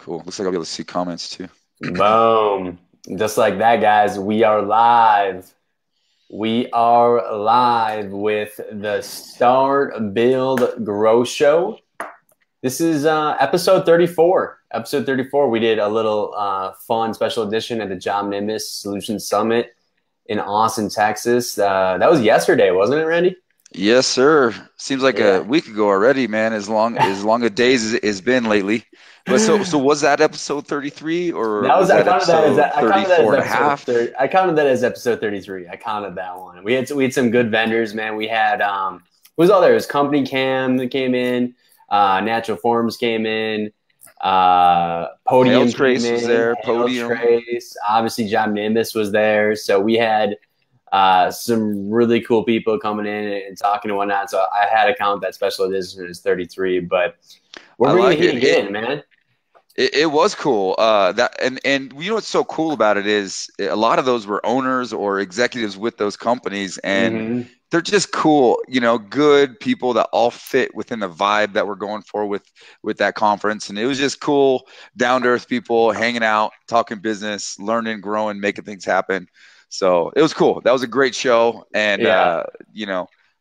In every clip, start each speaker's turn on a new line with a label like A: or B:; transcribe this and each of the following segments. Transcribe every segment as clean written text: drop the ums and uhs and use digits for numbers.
A: Cool. Looks like I'll be able to see comments too.
B: Boom. Just like that, guys. We are live. We are live with the Start, Build, Grow Show. This is episode 34. Episode 34. We did a little fun special edition at the Job Nimbus Solutions Summit in Austin, Texas. That was yesterday, wasn't it, Randy?
A: Yes, sir. Seems like a week ago already, man. As long a days it's been lately. But so was that episode 33 or
B: that was
A: that episode 34 and a half?
B: I counted that as episode 33. I counted that one. We had some good vendors, man. We had who was all there? It was Company Cam that came in, Natural Forms came in, Podium
A: Trace
B: came
A: was
B: in,
A: there, Podium.
B: Trace, obviously Job Nimbus was there. So we had some really cool people coming in and talking and whatnot. So I had to count that special edition as 33, but we're bringing it again, man.
A: It was cool. And you know what's so cool about it is a lot of those were owners or executives with those companies, and they're just cool, good people that all fit within the vibe that we're going for with that conference. And it was just cool, down to earth people hanging out, talking business, learning, growing, making things happen. So it was cool. That was a great show. And,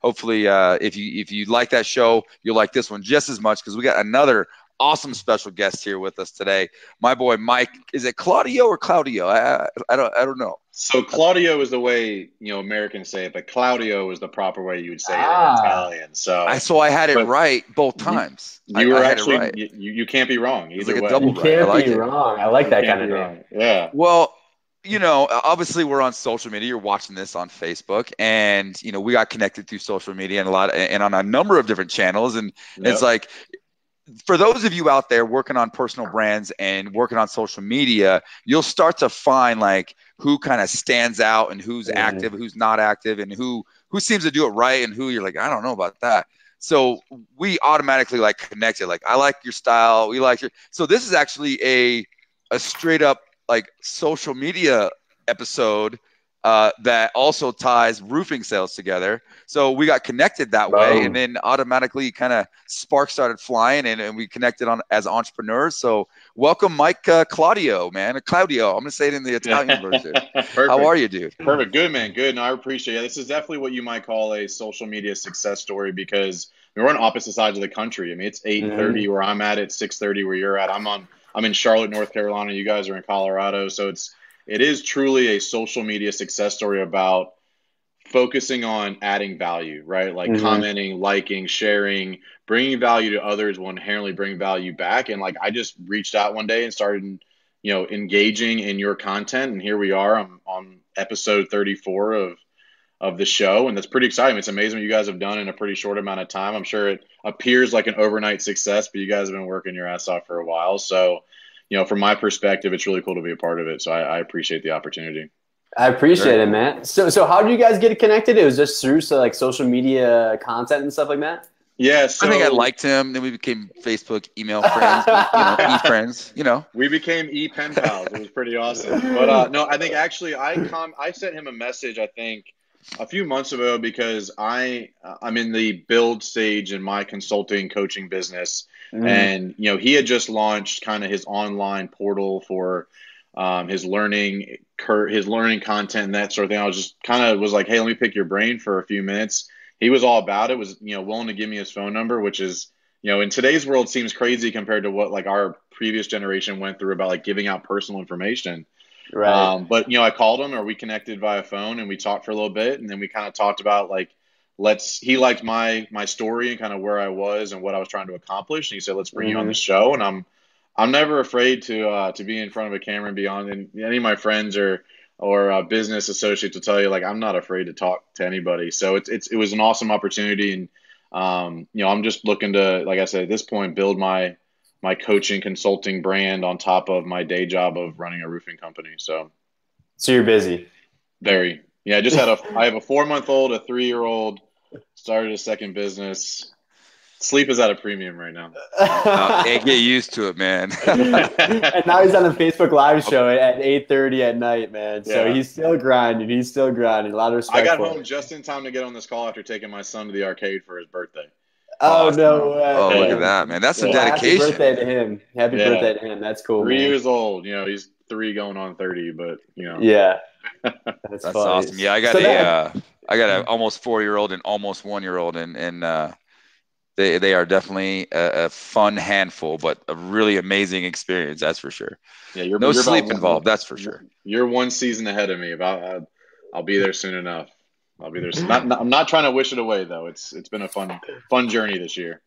A: hopefully if you like that show, you'll like this one just as much because we got another awesome special guest here with us today. My boy, Mike, is it Claudio or Claudio? I don't know.
C: So Claudio is the way, Americans say it, but Claudio is the proper way you would say it in Italian. So
A: I had it right both times.
C: You were actually, right. you can't be wrong either way.
B: You can't be wrong. I like that kind of thing.
C: Yeah.
A: Well, obviously we're on social media. You're watching this on Facebook, and we got connected through social media and on a number of different channels. And it's like, for those of you out there working on personal brands and working on social media, you'll start to find like who kind of stands out and who's active, who's not active, and who seems to do it right and who you're like, I don't know about that. So we automatically like connected. Like, I like your style. We like your. So this is actually a straight up like social media episode that also ties roofing sales together. So we got connected that way, and then automatically kind of sparks started flying, and we connected on as entrepreneurs. So welcome, Mike Claudio, man. Claudio. I'm going to say it in the Italian version. How are you, dude?
C: Perfect. Good, man. Good. No, I appreciate it. This is definitely what you might call a social media success story because we're on opposite sides of the country. I mean, it's 8:30 where I'm at. It's 6:30 where you're at. I'm in Charlotte, North Carolina. You guys are in Colorado. So it is truly a social media success story about focusing on adding value, right? Like commenting, liking, sharing, bringing value to others will inherently bring value back. And like, I just reached out one day and started, engaging in your content. And here we are. I'm on episode 34 of the show. And that's pretty exciting. It's amazing what you guys have done in a pretty short amount of time. I'm sure it appears like an overnight success, but you guys have been working your ass off for a while. So, from my perspective, it's really cool to be a part of it. So I appreciate the opportunity.
B: I appreciate it, man. So how did you guys get connected? It was just through social media content and stuff like that?
C: Yeah. So
A: I think I liked him. Then we became Facebook email friends, e-friends,
C: We became e-pen pals. It was pretty awesome. But no, I think actually I sent him a message, I think, a few months ago because I'm in the build stage in my consulting coaching business. And, he had just launched kind of his online portal for his learning content and that sort of thing. I was just was like, hey, let me pick your brain for a few minutes. He was all about it, was, willing to give me his phone number, which is, in today's world seems crazy compared to what like our previous generation went through about like giving out personal information.
B: Right.
C: But, I called him or we connected via phone and we talked for a little bit. And then we kind of talked about like, he liked my story and kind of where I was and what I was trying to accomplish. And he said, let's bring you on the show. And I'm never afraid to be in front of a camera and be on. And any of my friends or business associates will tell you, like, I'm not afraid to talk to anybody. So it was an awesome opportunity. And, I'm just looking to, like I said, at this point, build my coaching consulting brand on top of my day job of running a roofing company. So
B: you're busy.
C: Very. Yeah. I have a 4-month-old, a 3-year-old, started a second business. Sleep is at a premium right now.
A: Get used to it, man.
B: And now he's on a Facebook Live show at 8:30 at night, man. So he's still grinding. A lot of respect.
C: I got home just in time to get on this call after taking my son to the arcade for his birthday.
B: Oh,
A: Awesome.
B: no way.
A: Oh, look
C: Yeah.
A: at that, man. That's some
C: Yeah.
B: Happy
A: dedication.
B: birthday to him. Happy
C: Yeah.
B: birthday to him. That's cool,
C: 3
B: man.
C: years old. He's 3 going on 30, but
B: Yeah, that's
A: That's
B: funny.
A: awesome. Yeah, I got
B: So that,
A: a almost 4-year-old and almost 1-year-old, and they are definitely a fun handful, but a really amazing experience. That's for sure.
C: yeah,
A: No
C: you're about
A: sleep involved. That's for sure.
C: you're one season ahead of me. I'll be there soon enough. I'll be there. I'm not trying to wish it away though. It's been a fun journey this year.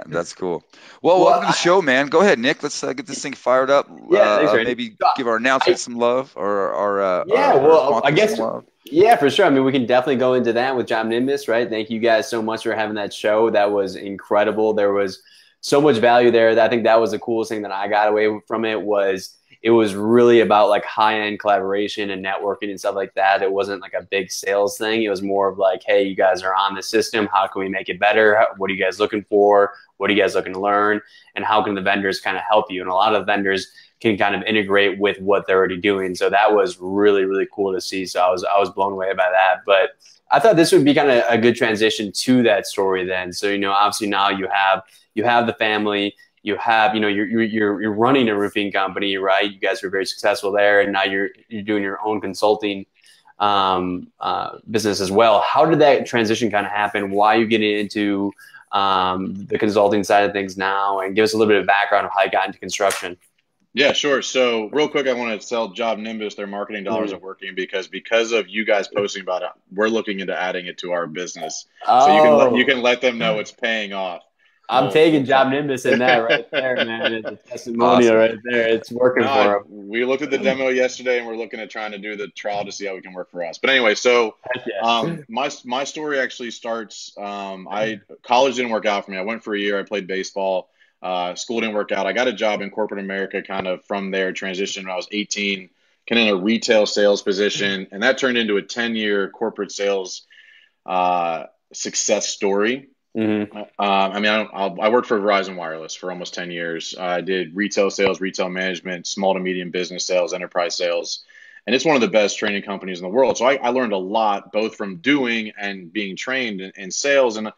A: That's cool. Well,
B: well,
A: welcome to the show, man. Go ahead, Nick. Let's get this thing fired up.
B: yeah, thanks, Randy.
A: Maybe give our announcements some love, or
B: Yeah,
A: our
B: well, I
A: sponsors
B: guess,
A: some love.
B: yeah, for sure. I mean, we can definitely go into that with Job Nimbus, right? Thank you guys so much for having that show. That was incredible. There was so much value there. I think that was the coolest thing that I got away from it was it was really about like high-end collaboration and networking and stuff like that. It wasn't like a big sales thing. It was more of like, hey, you guys are on the system. How can we make it better? What are you guys looking for? What are you guys looking to learn? And how can the vendors kind of help you? And a lot of vendors can kind of integrate with what they're already doing. So that was really, really cool to see. So I was blown away by that. But I thought this would be kind of a good transition to that story then. So, obviously now you have the family, you have, you're running a roofing company, right? You guys were very successful there. And now you're doing your own consulting business as well. How did that transition kind of happen? Why are you getting into the consulting side of things now? And give us a little bit of background of how you got into construction.
C: Yeah, sure. So real quick, I want to tell Job Nimbus their marketing dollars are working because of you guys posting about it. We're looking into adding it to our business, so you can let them know it's paying off.
B: I'm taking Job Nimbus in that right there, man. It's a testimonial right there. It's working for them.
C: We looked at the demo yesterday, and we're looking at trying to do the trial to see how we can work for us. But anyway, so my story actually starts. College didn't work out for me. I went for a year. I played baseball. School didn't work out. I got a job in corporate America kind of from there, transitioned when I was 18, kind of in a retail sales position. And that turned into a 10-year corporate sales success story. Mm-hmm. I worked for Verizon Wireless for almost 10 years. I did retail sales, retail management, small to medium business sales, enterprise sales. And it's one of the best training companies in the world. So I learned a lot, both from doing and being trained in sales. And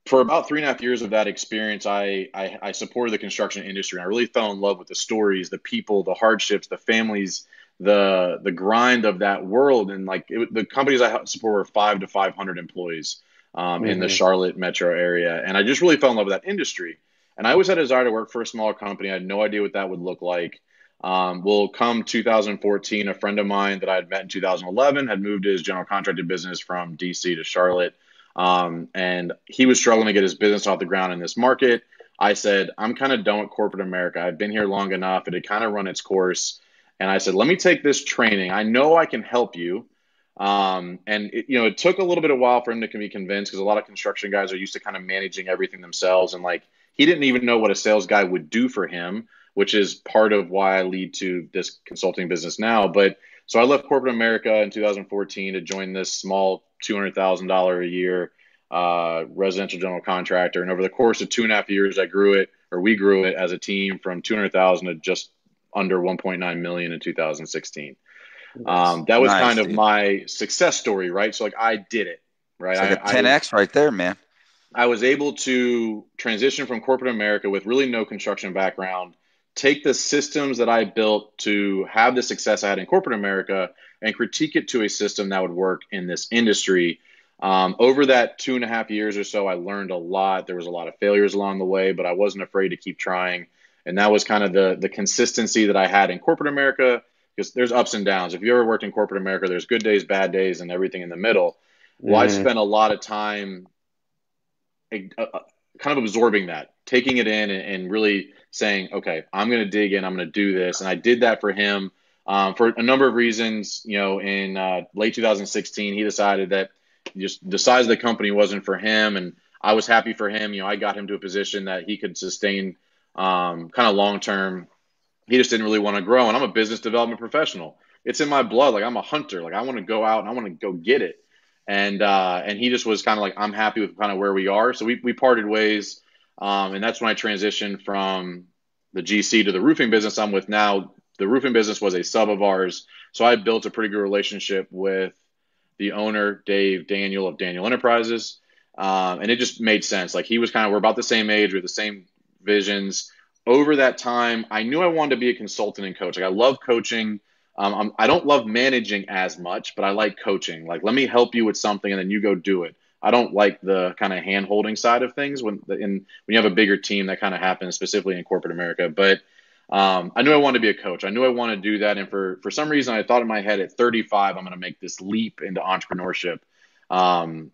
C: for about 3.5 years of that experience, I supported the construction industry. And I really fell in love with the stories, the people, the hardships, the families, the grind of that world. And the companies I support were 5 to 500 employees in the Charlotte metro area. And I just really fell in love with that industry. And I always had a desire to work for a smaller company. I had no idea what that would look like. Come 2014, a friend of mine that I had met in 2011 had moved his general contracting business from DC to Charlotte. And he was struggling to get his business off the ground in this market. I said, I'm kind of done with corporate America. I've been here long enough. It had kind of run its course. And I said, let me take this training. I know I can help you. It took a little bit of a while for him to be convinced because a lot of construction guys are used to kind of managing everything themselves. And he didn't even know what a sales guy would do for him, which is part of why I lead to this consulting business now. So I left corporate America in 2014 to join this small $200,000 a year residential general contractor. And over the course of 2.5 years, we grew it as a team from 200,000 to just under 1.9 million in 2016. That was kind of my success story, right? So I did it, right?
A: It's like a 10X right there, man.
C: I was able to transition from corporate America with really no construction background, take the systems that I built to have the success I had in corporate America and critique it to a system that would work in this industry. Over that 2.5 years or so, I learned a lot. There was a lot of failures along the way, but I wasn't afraid to keep trying. And that was kind of the consistency that I had in corporate America, because there's ups and downs. If you ever worked in corporate America, there's good days, bad days, and everything in the middle. Well, I spent a lot of time kind of absorbing that, taking it in and really saying, okay, I'm going to dig in, I'm going to do this. And I did that for him for a number of reasons. In late 2016, he decided that just the size of the company wasn't for him. And I was happy for him. I got him to a position that he could sustain kind of long-term. He just didn't really want to grow. And I'm a business development professional. It's in my blood. I'm a hunter. I want to go out and I want to go get it. And he just was kind of I'm happy with kind of where we are. So we parted ways. And that's when I transitioned from the GC to the roofing business I'm with now. The roofing business was a sub of ours. So I built a pretty good relationship with the owner, Daniel of Daniel Enterprises. And it just made sense. Like we're about the same age, we're the same visions. Over that time, I knew I wanted to be a consultant and coach. Like I love coaching. I don't love managing as much, but I like coaching. Like, let me help you with something and then you go do it. I don't like the kind of hand holding side of things when you have a bigger team. That kind of happens specifically in corporate America. But I knew I wanted to be a coach. I knew I wanted to do that. And for some reason, I thought in my head at 35, I'm going to make this leap into entrepreneurship.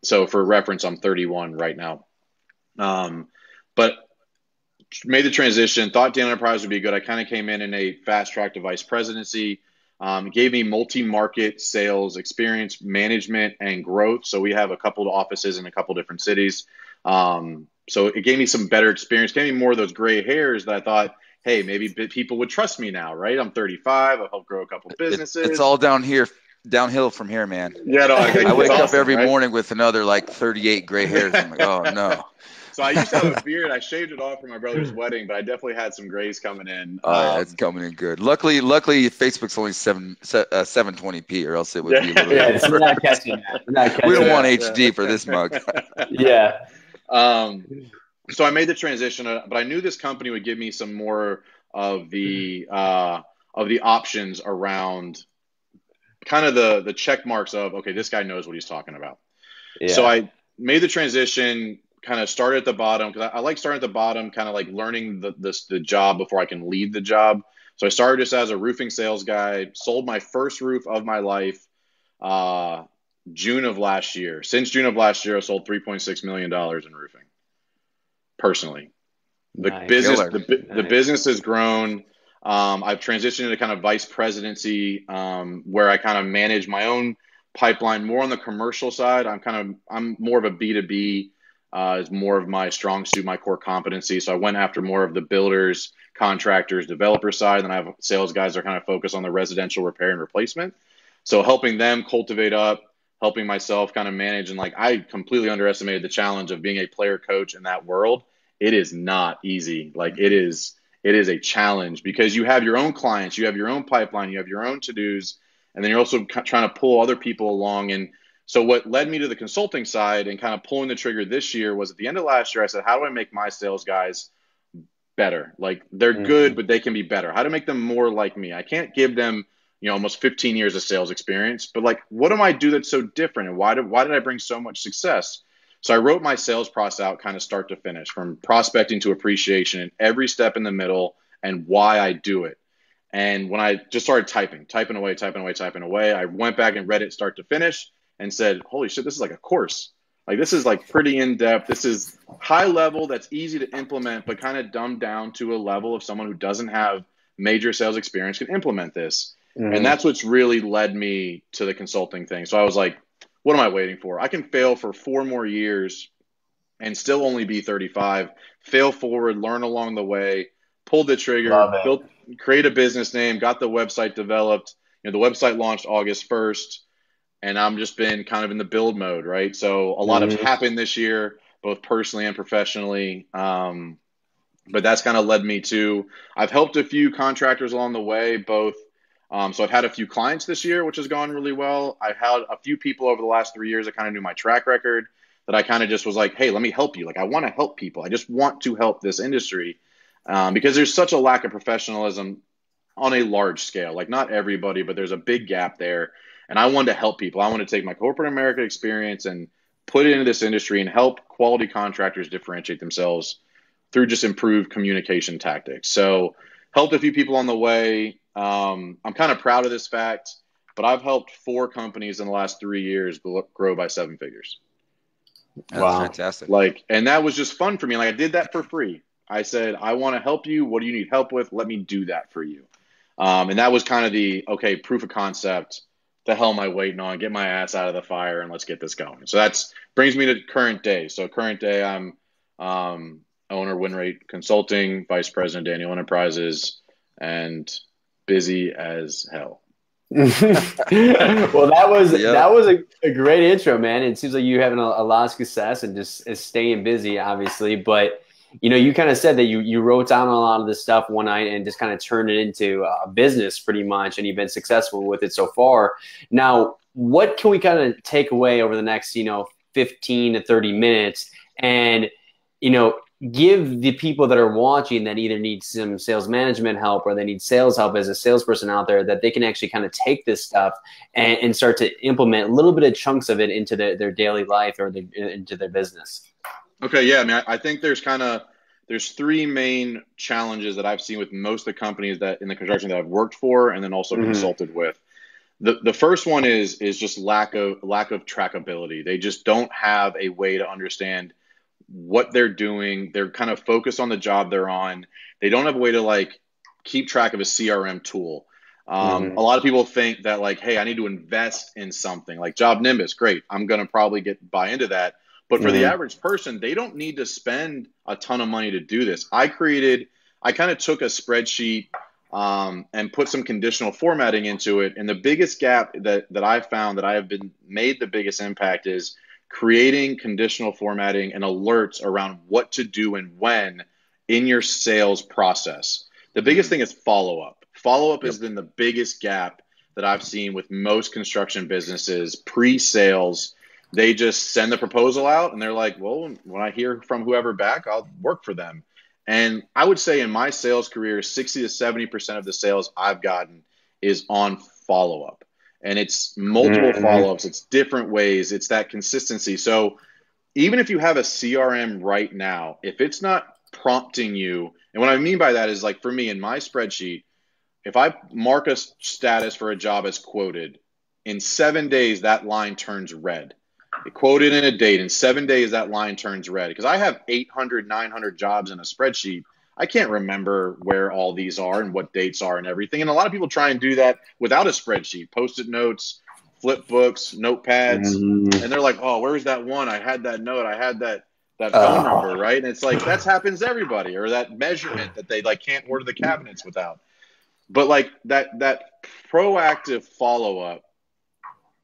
C: So for reference, I'm 31 right now. But made the transition, thought Daniel Enterprise would be good. I kind of came in a fast track to vice presidency. Gave me multi-market sales experience, management, and growth. So we have a couple of offices in a couple different cities. So it gave me some better experience, gave me more of those gray hairs that I thought, hey, maybe people would trust me now, right? I'm 35. I've helped grow a couple businesses.
A: It's all downhill from here, man.
C: Yeah, no,
A: I wake up every morning with another like 38 gray hairs. I'm like, oh no.
C: So I used to have a beard. I shaved it off for my brother's wedding, but I definitely had some grays coming in.
A: Yeah, it's coming in good. Luckily, Facebook's only 720p, or else it would be a little.
B: Yeah, it's not catching that.
A: We don't want HD for this mug.
B: Yeah.
C: So I made the transition, but I knew this company would give me some more of the options around kind of the check marks of, okay, this guy knows what he's talking about. Yeah. So I made the transition. Kind of started at the bottom because I like starting at the bottom, kind of like learning the job before I can lead the job. So I started just as a roofing sales guy, sold my first roof of my life June of last year. Since June of last year, I sold $3.6 million in roofing personally. The business has grown. I've transitioned into kind of vice presidency where I kind of manage my own pipeline more on the commercial side. I'm more of a B2B. Is more of my strong suit, my core competency. So I went after more of the builders, contractors, developer side. And I have sales guys that are kind of focused on the residential repair and replacement. So helping them cultivate up, helping myself kind of manage. And like, I completely underestimated the challenge of being a player coach in that world. It is not easy. Like it is a challenge because you have your own clients, you have your own pipeline, you have your own to-dos, and then you're also trying to pull other people along. And so what led me to the consulting side and kind of pulling the trigger this year was at the end of last year, I said, how do I make my sales guys better? Like they're good, but they can be better. How to make them more like me? I can't give them, almost 15 years of sales experience, but like, what do I do that's so different? And why did I bring so much success? So I wrote my sales process out kind of start to finish, from prospecting to appreciation and every step in the middle and why I do it. And when I just started typing away, I went back and read it start to finish and said, holy shit, this is like a course. Like this is like pretty in-depth. This is high level. That's easy to implement, but kind of dumbed down to a level of someone who doesn't have major sales experience can implement this. And that's what's really led me to the consulting thing. So I was like, what am I waiting for? I can fail for 4 more years and still only be 35, fail forward, learn along the way, pulled the trigger, create a business name, got the website developed. The website launched August 1st. And I'm just been kind of in the build mode, right? So a lot has happened this year, both personally and professionally. But that's kind of led me to, I've helped a few contractors along the way, both. So I've had a few clients this year, which has gone really well. I've had a few people over the last 3 years that kind of knew my track record, that I kind of just was like, hey, let me help you. Like, I want to help people. I just want to help this industry because there's such a lack of professionalism on a large scale. Like, not everybody, but there's a big gap there. And I wanted to help people. I want to take my corporate America experience and put it into this industry and help quality contractors differentiate themselves through just improved communication tactics. So helped a few people on the way. I'm kind of proud of this fact, but I've helped 4 companies in the last 3 years grow by 7 figures.
A: That's fantastic.
C: Like, and that was just fun for me. Like, I did that for free. I said, I want to help you. What do you need help with? Let me do that for you. And that was kind of the, okay, proof of concept. The hell am I waiting on? Get my ass out of the fire and let's get this going. So that's brings me to current day. So current day, I'm owner WinRate Consulting, vice president Daniel Enterprises, and busy as hell.
B: Well, that was a great intro, man. It seems like you're having a lot of success and just staying busy, obviously. But you kind of said that you wrote down a lot of this stuff one night and just kind of turned it into a business pretty much, and you've been successful with it so far. Now, what can we kind of take away over the next, 15 to 30 minutes and, you know, give the people that are watching that either need some sales management help or they need sales help as a salesperson out there, that they can actually kind of take this stuff and start to implement a little bit of chunks of it into their daily life or into their business.
C: Okay. Yeah. I mean, I think there's three main challenges that I've seen with most of the companies that in the construction that I've worked for and then also consulted with. The first one is just lack of trackability. They just don't have a way to understand what they're doing. They're kind of focused on the job they're on. They don't have a way to like keep track of a CRM tool. A lot of people think that like, hey, I need to invest in something like Job Nimbus. Great. I'm going to probably buy into that. But for the average person, they don't need to spend a ton of money to do this. I kind of took a spreadsheet and put some conditional formatting into it. And the biggest gap that I found that I have made the biggest impact is creating conditional formatting and alerts around what to do and when in your sales process. The biggest thing is follow-up. Follow-up has been the biggest gap that I've seen with most construction businesses pre-sales. They just send the proposal out and they're like, well, when I hear from whoever back, I'll work for them. And I would say in my sales career, 60 to 70% of the sales I've gotten is on follow-up. And it's multiple follow-ups. It's different ways. It's that consistency. So even if you have a CRM right now, if it's not prompting you, and what I mean by that is like for me in my spreadsheet, if I mark a status for a job as quoted, in 7 days, that line turns red. It quoted in a date. In 7 days, that line turns red. Because I have 800, 900 jobs in a spreadsheet. I can't remember where all these are and what dates are and everything. And a lot of people try and do that without a spreadsheet, Post-it notes, flip books, notepads. And they're like, oh, where's that one? I had that note. I had that phone number, right? And it's like, that happens to everybody. Or that measurement that they like can't order the cabinets without. But like that proactive follow-up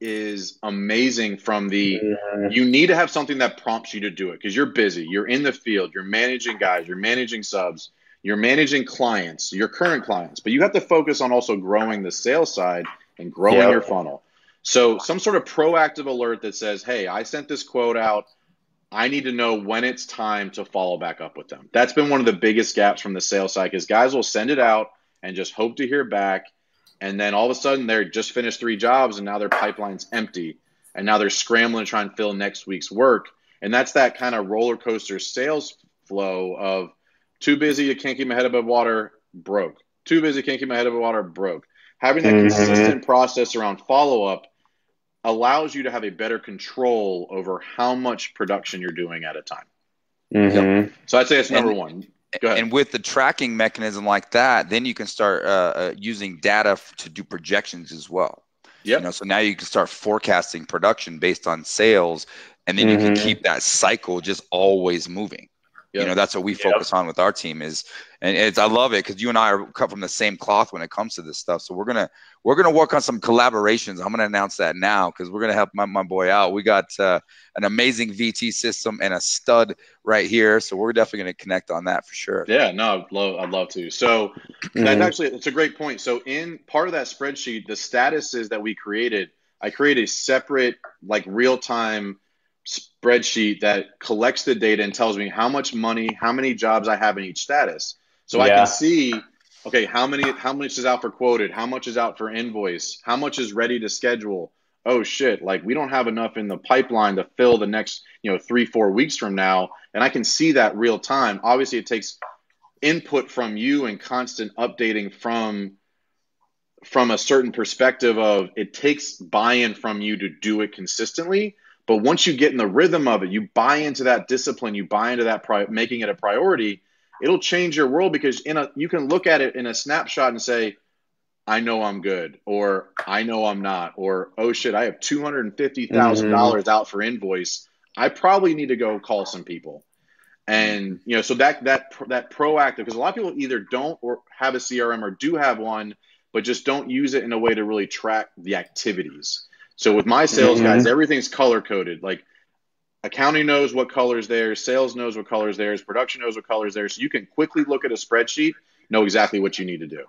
C: is amazing from you need to have something that prompts you to do it because you're busy. You're in the field. You're managing guys. You're managing subs. You're managing clients, your current clients. But you have to focus on also growing the sales side and growing your funnel. So some sort of proactive alert that says, hey, I sent this quote out. I need to know when it's time to follow back up with them. That's been one of the biggest gaps from the sales side because guys will send it out and just hope to hear back. And then all of a sudden they're just finished 3 jobs and now their pipeline's empty. And now they're scrambling to try and fill next week's work. And that's that kind of roller coaster sales flow of too busy, you can't keep my head above water, broke. Too busy, can't keep my head above water, broke. Having that consistent process around follow-up allows you to have a better control over how much production you're doing at a time. So I'd say it's number one. Go ahead.
A: And with the tracking mechanism like that, then you can start using data to do projections as well. You know, so now you can start forecasting production based on sales, and then you can keep that cycle just always moving. You know, that's what we focus on with our team I love it because you and I are cut from the same cloth when it comes to this stuff. So we're gonna work on some collaborations. I'm gonna announce that now because we're gonna help my boy out. We got an amazing VT system and a stud right here, so we're definitely gonna connect on that for sure.
C: Yeah, no, I'd love to. So it's a great point. So in part of that spreadsheet, the statuses that we created, I created a separate like real time spreadsheet that collects the data and tells me how much money, how many jobs I have in each status. So I can see, okay, how much is out for quoted, how much is out for invoice, how much is ready to schedule. Oh shit, like we don't have enough in the pipeline to fill the next, 3-4 weeks from now. And I can see that real time. Obviously it takes input from you and constant updating from a certain perspective of it takes buy-in from you to do it consistently. But once you get in the rhythm of it, you buy into that discipline, you buy into that making it a priority, it'll change your world because you can look at it in a snapshot and say, I know I'm good, or I know I'm not, or, oh shit, I have $250,000 out for invoice. I probably need to go call some people. And, so that proactive, because a lot of people either don't or have a CRM or do have one, but just don't use it in a way to really track the activities. So with my sales guys, everything's color coded. Like accounting knows what color's there, sales knows what color's there, production knows what color's there. So you can quickly look at a spreadsheet, know exactly what you need to do.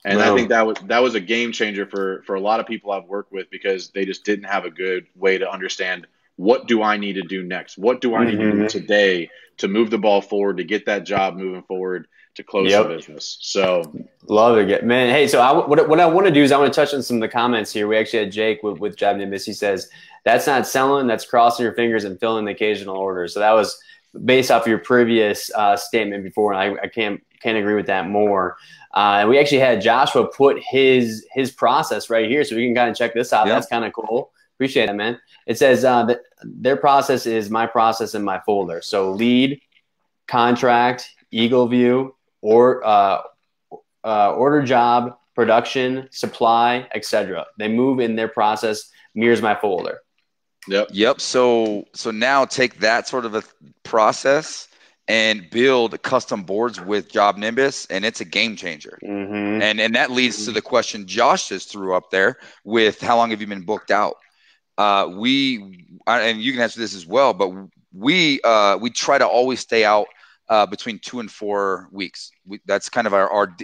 C: And I think that was a game changer for a lot of people I've worked with because they just didn't have a good way to understand what do I need to do next? What do I need to do today to move the ball forward, to get that job moving forward, to close the business? So
B: love it, man. Hey, so what I want to do is I want to touch on some of the comments here. We actually had Jake with Job Nimbus. He says, that's not selling, that's crossing your fingers and filling the occasional order. So that was based off your previous statement before, and I can't agree with that more. And we actually had Joshua put his process right here, so we can kind of check this out. That's kind of cool. Appreciate it, man. It says that their process is my process in my folder. So lead, contract, Eagle View, or order job, production, supply, etc. They move in their process, mirrors my folder.
A: Yep. So now take that sort of a process and build custom boards with Job Nimbus, and it's a game changer. And that leads to the question Josh just threw up there with how long have you been booked out? And you can answer this as well, but we try to always stay out between 2 and 4 weeks. That's kind of our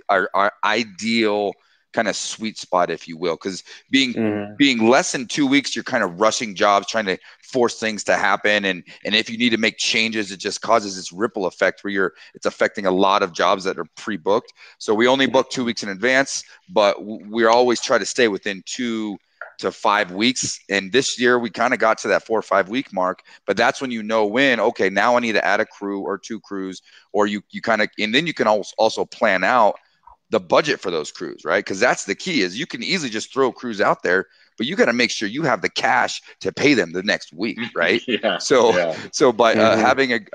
A: ideal kind of sweet spot, if you will, because being less than 2 weeks, you're kind of rushing jobs, trying to force things to happen, and if you need to make changes, it just causes this ripple effect where it's affecting a lot of jobs that are pre-booked. So we only book 2 weeks in advance, but we always try to stay within 2 to 5 weeks. And this year we kind of got to that 4 or 5 week mark, but that's when okay, now I need to add a crew or 2 crews, or you kind of, and then you can also plan out the budget for those crews, right? Because that's the key, is you can easily just throw crews out there, but you got to make sure you have the cash to pay them the next week, right? So by having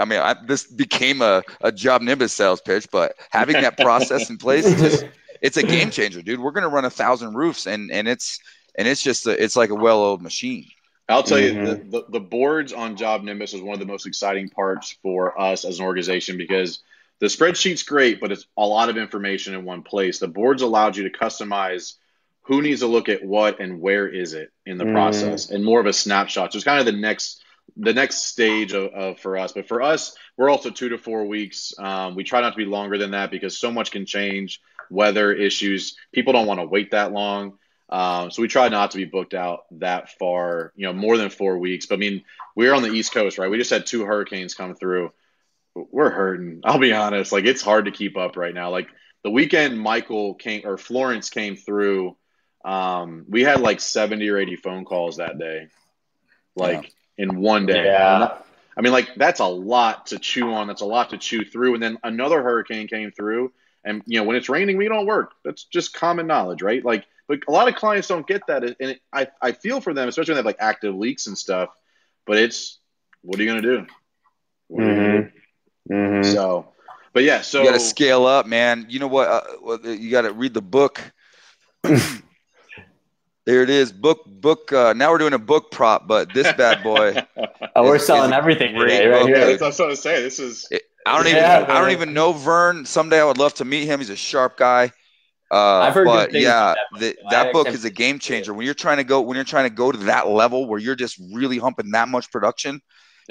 A: this became a Job Nimbus sales pitch, but having that process in place, it's a game changer, dude. We're going to run 1,000 roofs, and it's just it's like a well-oiled machine.
C: I'll tell you, the boards on Job Nimbus is one of the most exciting parts for us as an organization, because the spreadsheet's great, but it's a lot of information in one place. The boards allowed you to customize who needs to look at what and where is it in the process, and more of a snapshot. So it's kind of the next stage for us. But for us, we're also 2 to 4 weeks. We try not to be longer than that because so much can change, weather issues. People don't want to wait that long. So we try not to be booked out that far, more than 4 weeks. But I mean, we're on the East Coast, right? We just had 2 hurricanes come through. We're hurting. I'll be honest. Like, it's hard to keep up right now. Like, the weekend Florence came through, we had like 70 or 80 phone calls that day, in one day. I mean, like, that's a lot to chew on. That's a lot to chew through. And then another hurricane came through, and when it's raining, we don't work. That's just common knowledge, right? Like, but a lot of clients don't get that, and I feel for them, especially when they have like active leaks and stuff. But what are you gonna do? What are you gonna do? So, but yeah, so
A: you got to scale up, man. You know what? You got to read the book. There it is. Book. Now we're doing a book prop, but this bad boy.
B: We're selling everything today, right here.
C: Yeah, that's what I was going to say. This is.
A: I don't even know Vern. Someday I would love to meet him. He's a sharp guy.
B: I've heard good things about
A: that book is a game changer. When you're trying to go to that level where you're just really humping that much production.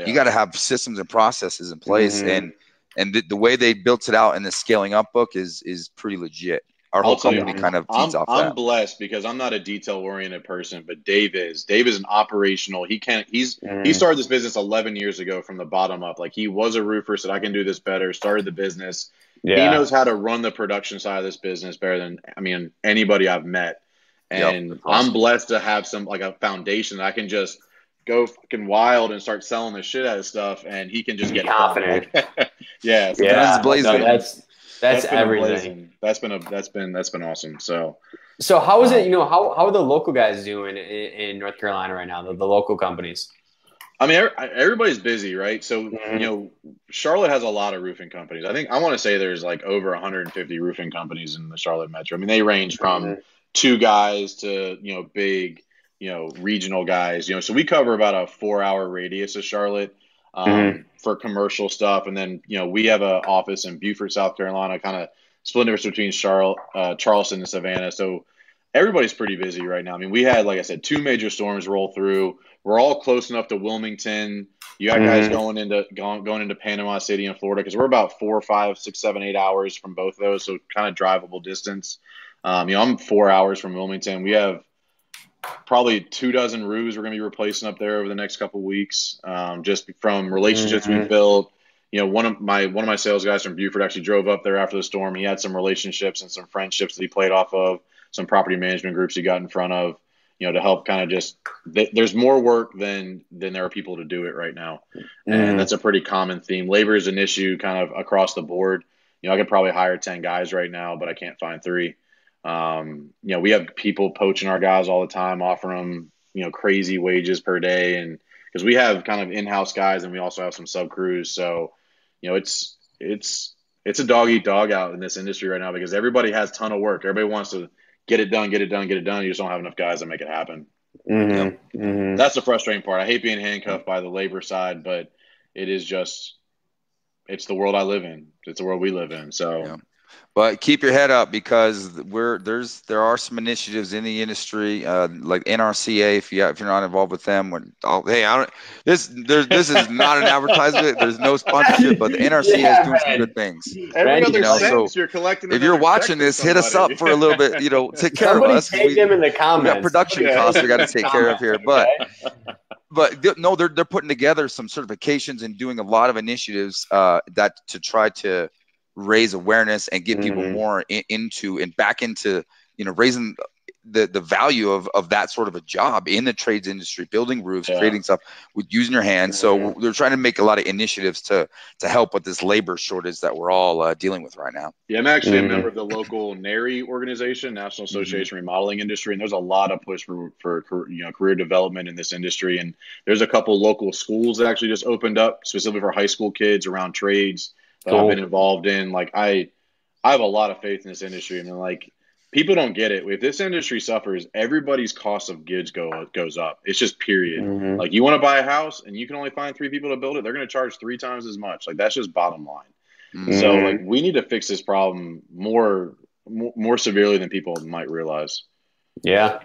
A: You got to have systems and processes in place, and the way they built it out in the scaling up book is pretty legit. Our whole company kind of feeds off that.
C: I'm blessed because I'm not a detail oriented person, but Dave is. Dave is an operational. He started this business 11 years ago from the bottom up. Like, he was a roofer, said I can do this better. Started the business. He knows how to run the production side of this business better than anybody I've met. And I'm blessed to have a foundation that I can just go fucking wild and start selling the shit out of stuff, and he can just get
B: confident.
C: That's
B: everything.
C: That's been awesome. So
B: how is it? How are the local guys doing in North Carolina right now? The local companies.
C: I mean, everybody's busy, right? So Charlotte has a lot of roofing companies. I want to say there's like over 150 roofing companies in the Charlotte metro. I mean, they range from 2 guys to big regional guys, so we cover about a 4-hour radius of Charlotte for commercial stuff. And then, we have an office in Beaufort, South Carolina, kind of split between Charleston and Savannah. So everybody's pretty busy right now. I mean, we had, like I said, 2 major storms roll through. We're all close enough to Wilmington. You got guys going into Panama City in Florida, because we're about 4, 5, 6, 7, 8 hours from both of those. So kind of drivable distance. I'm 4 hours from Wilmington. We have probably 24 roofs we're going to be replacing up there over the next couple of weeks, just from relationships we've built. You know, one of my sales guys from Buford actually drove up there after the storm. He had some relationships and some friendships that he played off of, some property management groups he got in front of, you know, to help kind of just there's more work than there are people to do it right now. And that's a pretty common theme. Labor is an issue kind of across the board. You know, I could probably hire 10 guys right now, but I can't find 3. You know, we have people poaching our guys all the time, offering them, you know, crazy wages per day. And because we have kind of in-house guys and we also have some sub crews. So, you know, it's a dog eat dog out in this industry right now because everybody has a ton of work. Everybody wants to get it done. You just don't have enough guys to make it happen. That's the frustrating part. I hate being handcuffed by the labor side, but it is just, it's the world I live in. It's the world we live in. So.
A: Yeah. But keep your head up because there are some initiatives in the industry, like NRCA. If you're not involved with them, this is not an advertisement. There's no sponsorship, but the NRCA is doing some good things.
C: Every other
A: sentence,
C: you're collecting.
A: If you're watching this, hit us up for a little bit. You know, take care of us.
B: Take them in the comments.
A: We got production costs we got to take care of here, but. No, they're putting together some certifications and doing a lot of initiatives that to try to raise awareness and get people more into and back into, you know, raising the value of that sort of a job in the trades industry, building roofs, creating stuff with using your hands. So they're trying to make a lot of initiatives to help with this labor shortage that we're all dealing with right now.
C: Yeah, I'm actually a member of the local NARI organization, National Association Remodeling Industry, and there's a lot of push for you know, career development in this industry. And there's a couple local schools that actually just opened up specifically for high school kids around trades that I've been involved in. Like I have a lot of faith in this industry, and like people don't get it. If this industry suffers, everybody's cost of goods goes up. It's just period. Like you want to buy a house and you can only find 3 people to build it, they're going to charge 3 times as much. Like that's just bottom line. So like we need to fix this problem more severely than people might realize.
B: Yeah,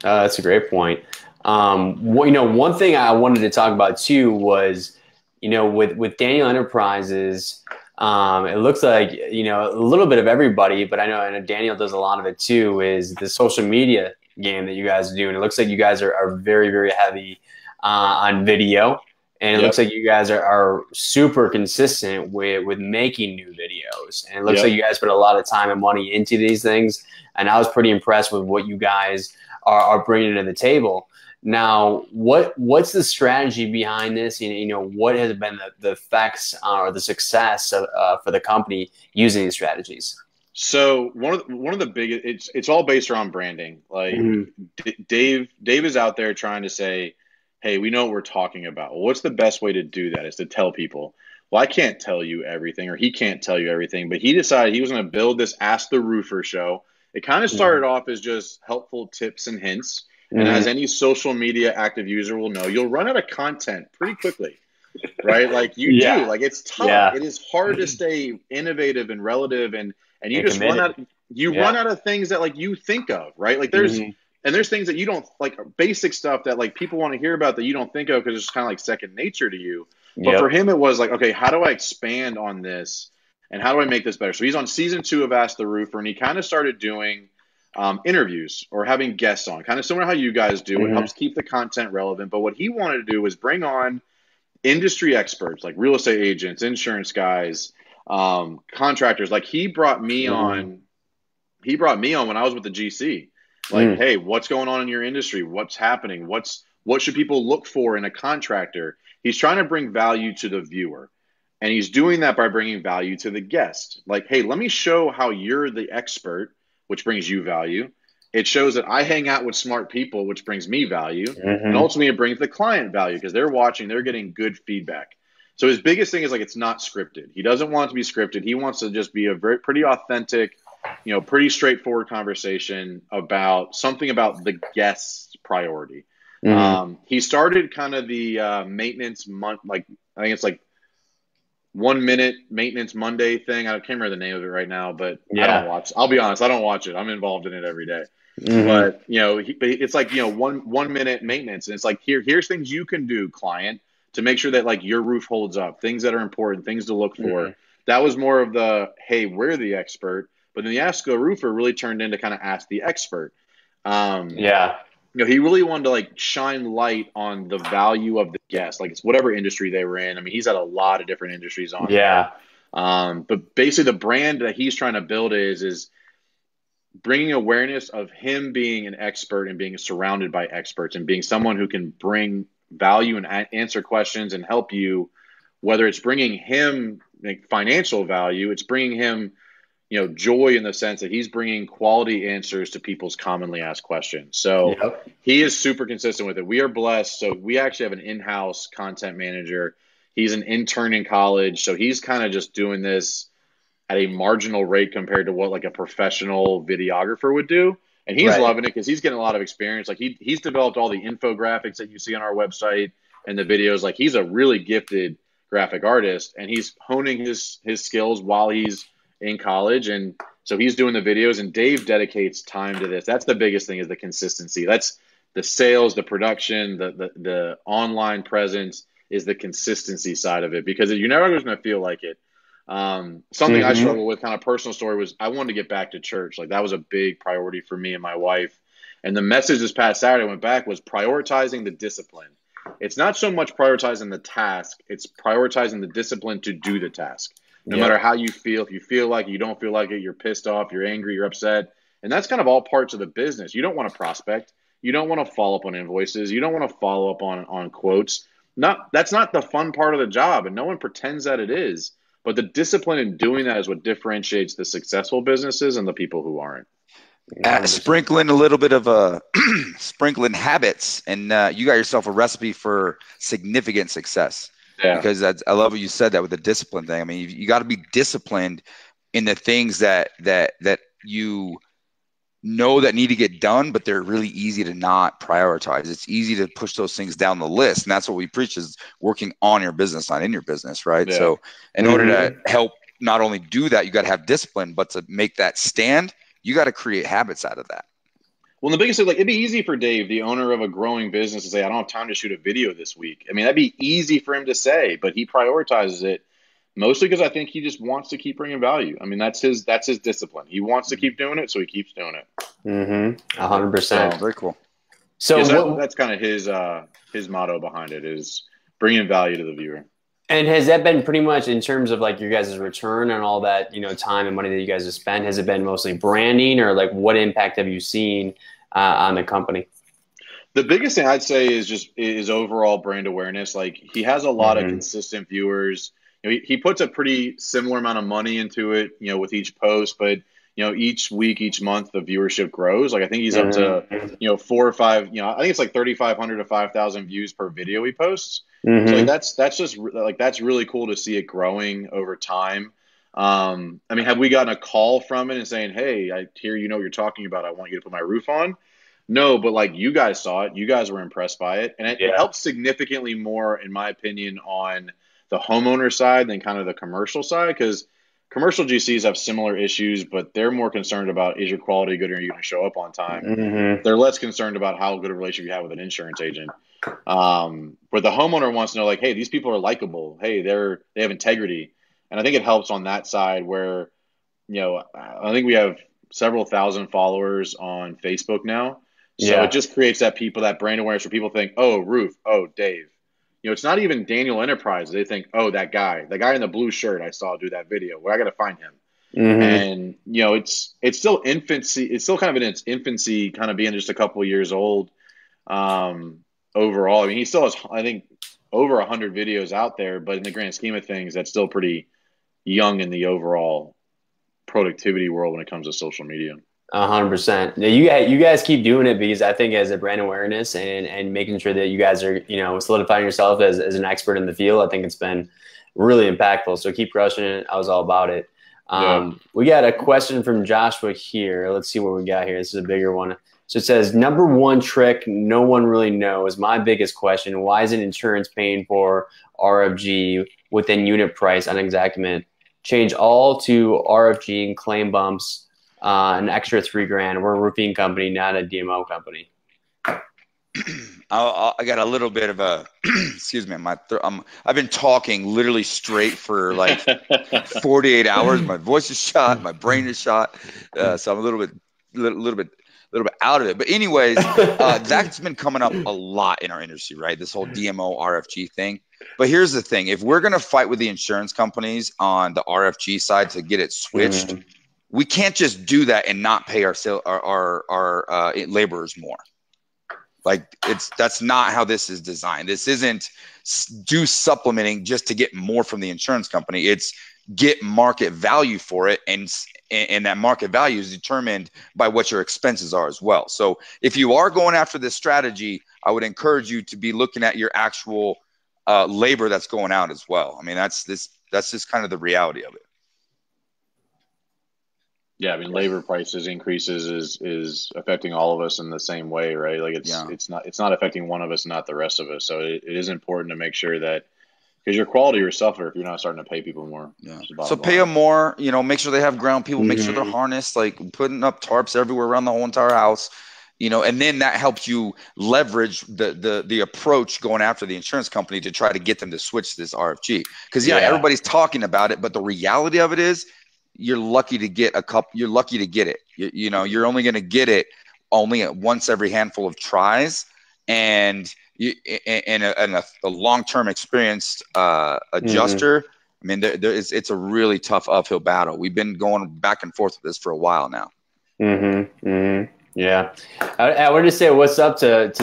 B: that's a great point. You know, one thing I wanted to talk about too was, you know, with Daniel Enterprises, it looks like, you know, a little bit of everybody, but I know Daniel does a lot of it too, is the social media game that you guys do. And it looks like you guys are very, very heavy on video. And it looks like you guys are super consistent with making new videos. And it looks like you guys put a lot of time and money into these things. And I was pretty impressed with what you guys are bringing to the table. Now, what's the strategy behind this? You know, what has been the effects or the success for the company using these strategies?
C: So one of the biggest, it's all based around branding. Like Dave is out there trying to say, hey, we know what we're talking about. Well, what's the best way to do that is to tell people, well, I can't tell you everything, or he can't tell you everything, but he decided he was going to build this Ask the Roofer show. It kind of started off as just helpful tips and hints. And as any social media active user will know, you'll run out of content pretty quickly, right? Like you do. Like it's tough. Yeah. It is hard to stay innovative and relative, and you just run out. Run out of things that like you think of, right? Like there's things that you don't like, basic stuff that like people want to hear about that you don't think of because it's just kind of like second nature to you. But for him, it was like, okay, how do I expand on this, and how do I make this better? So he's on season 2 of Ask the Roofer, and he kind of started doing interviews or having guests on, kind of similar to how you guys do. It helps keep the content relevant. But what he wanted to do was bring on industry experts like real estate agents, insurance guys, contractors. Like he brought me on. He brought me on when I was with the GC. Like, hey, what's going on in your industry? What's happening? What should people look for in a contractor? He's trying to bring value to the viewer. And he's doing that by bringing value to the guest. Like, hey, let me show how you're the expert, which brings you value. It shows that I hang out with smart people, which brings me value. And ultimately, it brings the client value because they're watching, they're getting good feedback. So his biggest thing is like it's not scripted. He doesn't want it to be scripted. He wants to just be a pretty authentic, you know, pretty straightforward conversation about something about the guest's priority. He started kind of the maintenance month, like I think it's like 1 minute maintenance Monday thing. I can't remember the name of it right now, but I don't watch. I'll be honest, I don't watch it. I'm involved in it every day. But you know, it's like, you know, one minute maintenance, and it's like here's things you can do, client, to make sure that like your roof holds up. Things that are important, things to look for. That was more of the hey, we're the expert. But then the Ask a Roofer really turned into kind of Ask the Expert. he really wanted to like shine light on the value of the guest, like it's whatever industry they were in. I mean, he's had a lot of different industries on there. But basically the brand that he's trying to build is bringing awareness of him being an expert and being surrounded by experts and being someone who can bring value and answer questions and help you, whether it's bringing him like financial value, it's bringing him, joy in the sense that he's bringing quality answers to people's commonly asked questions. So he is super consistent with it. We are blessed. So we actually have an in-house content manager. He's an intern in college. So he's kind of just doing this at a marginal rate compared to what like a professional videographer would do. And he's loving it because he's getting a lot of experience. Like he's developed all the infographics that you see on our website and the videos. Like he's a really gifted graphic artist, and he's honing his skills while he's in college. And so he's doing the videos, and Dave dedicates time to this. That's the biggest thing, is the consistency. That's the sales, the production, the online presence is the consistency side of it, because you're never going to feel like it. Something I struggle with, kind of personal story, was I wanted to get back to church. Like that was a big priority for me and my wife. And the message this past Saturday I went back was prioritizing the discipline. It's not so much prioritizing the task, it's prioritizing the discipline to do the task. No matter how you feel, if you feel like it, you don't feel like it, you're pissed off, you're angry, you're upset. And that's kind of all parts of the business. You don't want to prospect. You don't want to follow up on invoices. You don't want to follow up on quotes. That's not the fun part of the job, and no one pretends that it is. But the discipline in doing that is what differentiates the successful businesses and the people who aren't.
A: Sprinkling a little bit of sprinkling habits, and you got yourself a recipe for significant success. Yeah. Because I love what you said, that with the discipline thing. I mean, you got to be disciplined in the things that you know that need to get done, but they're really easy to not prioritize. It's easy to push those things down the list. And that's what we preach, is working on your business, not in your business, right? Yeah. So in order to help not only do that, you got to have discipline, but to make that stand, you got to create habits out of that.
C: Well, the biggest thing, like, it'd be easy for Dave, the owner of a growing business, to say, I don't have time to shoot a video this week. I mean, that'd be easy for him to say, but he prioritizes it mostly because I think he just wants to keep bringing value. I mean, that's his discipline. He wants to keep doing it, so he keeps doing it.
B: 100%.
A: Very cool.
C: So that's kind of his motto behind it, is bringing value to the viewer.
B: And has that been pretty much, in terms of like your guys' return and all that, time and money that you guys have spent, has it been mostly branding, or like what impact have you seen on the company?
C: The biggest thing I'd say is overall brand awareness. Like, he has a lot of consistent viewers. He puts a pretty similar amount of money into it, with each post, but each week, each month, the viewership grows. Like, I think he's up to 4 or 5. I think it's like 3,500 to 5,000 views per video he posts. So like, that's really cool to see it growing over time. I mean, have we gotten a call from it and saying, hey, I hear what you're talking about, I want you to put my roof on? No, but like, you guys saw it, you guys were impressed by it, and it helps significantly more, in my opinion, on the homeowner side than kind of the commercial side, because commercial GCs have similar issues, but they're more concerned about, is your quality good, or are you going to show up on time? They're less concerned about how good a relationship you have with an insurance agent. But the homeowner wants to know, like, hey, these people are likable. Hey, they have integrity. And I think it helps on that side where, I think we have several thousand followers on Facebook now. So it just creates that brand awareness where people think, oh, Roof, oh, Dave. It's not even Daniel Enterprises. They think, oh, that guy in the blue shirt I saw do that video. Well, I got to find him. And, it's still infancy. It's still kind of in its infancy, kind of being just a couple of years old. Overall, I mean, he still has, I think, over 100 videos out there, but in the grand scheme of things, that's still pretty young in the overall productivity world when it comes to social media.
B: 100%. Now, you guys keep doing it, because I think as a brand awareness and making sure that you guys are, solidifying yourself as an expert in the field, I think it's been really impactful. So keep crushing it. I was all about it. We got a question from Joshua here. Let's see what we got here. This is a bigger one. So it says, number one trick no one really knows. My biggest question: why isn't insurance paying for RFG within unit price on Exactament? Change all to RFG and claim bumps, an extra $3,000. We're a roofing company, not a DMO company.
A: I got a little bit of a excuse me. I've been talking literally straight for like 48 hours. My voice is shot. My brain is shot. So I'm a little bit little bit out of it. But anyways, that's been coming up a lot in our industry, right? This whole DMO RFG thing. But here's the thing: if we're going to fight with the insurance companies on the RFG side to get it switched, we can't just do that and not pay our laborers more. Like that's not how this is designed. This isn't do supplementing just to get more from the insurance company. It's get market value for it, and that market value is determined by what your expenses are as well. So if you are going after this strategy, I would encourage you to be looking at your actual labor that's going out as well. I mean, that's just kind of the reality of it.
C: Yeah, I mean, labor prices increases is affecting all of us in the same way, right? Like it's not affecting one of us, not the rest of us. So it is important to make sure that, because your quality will suffer if you're not starting to pay people more.
A: Yeah. So pay them more. You know, make sure they have ground people. Make sure they're harnessed. Like putting up tarps everywhere around the whole entire house. You know, and then that helps you leverage the approach going after the insurance company to try to get them to switch to this RFG. Because everybody's talking about it, but the reality of it is, you're lucky to get you're lucky to get it. You know, you're only going to get it only once every handful of tries, and a long-term experienced adjuster. I mean, it's a really tough uphill battle. We've been going back and forth with this for a while now.
B: Yeah. I wanted to say what's up to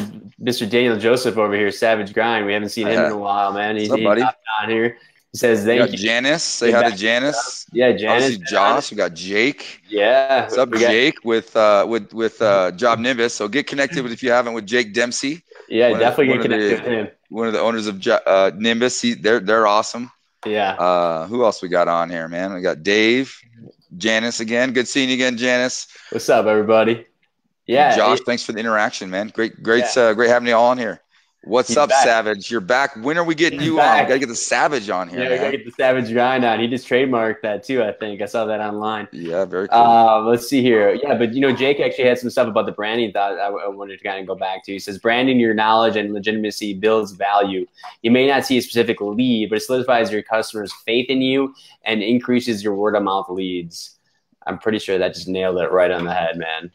B: Mr. Daniel Joseph over here, Savage Grind. We haven't seen him in a while, man. He's on here. He says thank you.
A: Janice, say hi to Janice.
B: Yeah, Janice.
A: Obviously, Josh. We got Jake.
B: Yeah.
A: What's up, Jake? With Job Nimbus. So get connected if you haven't with Jake Dempsey.
B: Yeah, definitely get connected with him.
A: One of the owners of Nimbus. They're awesome.
B: Yeah.
A: Who else we got on here, man? We got Dave, Janice again. Good seeing you again, Janice.
B: What's up, everybody? Yeah.
A: And Josh, thanks for the interaction, man. Great having you all on here. What's up, back. Savage? You're back. When are we getting you on? We got to get the Savage on here.
B: Yeah, we got to get the Savage Grind on. He just trademarked that too, I think. I saw that online.
A: Yeah, very cool.
B: Let's see here. Yeah, but, Jake actually had some stuff about the branding thought I wanted to kind of go back to. He says, branding your knowledge and legitimacy builds value. You may not see a specific lead, but it solidifies your customers' faith in you and increases your word-of-mouth leads. I'm pretty sure that just nailed it right on the head, man.